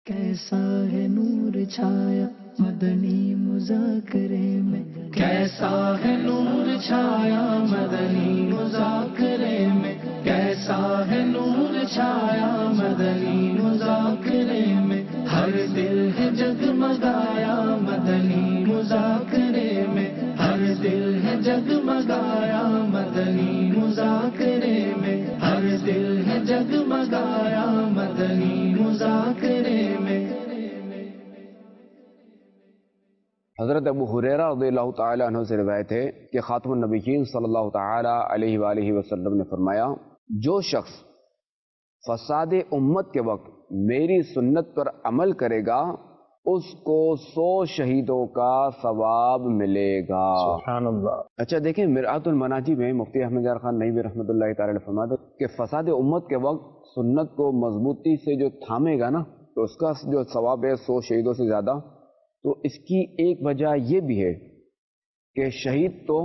کیسا ہے نور چھایا مدنی مذاکرے میں، کیسا ہے نور چھایا مدنی مذاکرے میں، کیسا ہے نور چھایا مدنی مذاکرے میں، ہر دل ہے جگمگایا مدنی مذاکرے میں، ہر دل ہے جگمگایا مدنی مذاکرے میں، ہر دل ہے جگمگایا مدنی مذاکرے میں۔ حضرت ابو ہریرہ رضی اللہ تعالیٰ عنہ سے روایت ہے کہ خاتم النبیین صلی اللہ تعالیٰ علیہ وآلہ وسلم نے فرمایا، جو شخص فساد امت کے وقت میری سنت پر عمل کرے گا اس کو 100 شہیدوں کا ثواب ملے گا۔ سبحان اللہ۔ اچھا دیکھیں، مرآت المناجی میں مفتی احمد یار خان نئی رحمۃ اللہ تعالی علیہ فرماتے کہ فساد امت کے وقت سنت کو مضبوطی سے جو تھامے گا نا تو اس کا جو ثواب ہے 100 شہیدوں سے زیادہ۔ تو اس کی ایک وجہ یہ بھی ہے کہ شہید تو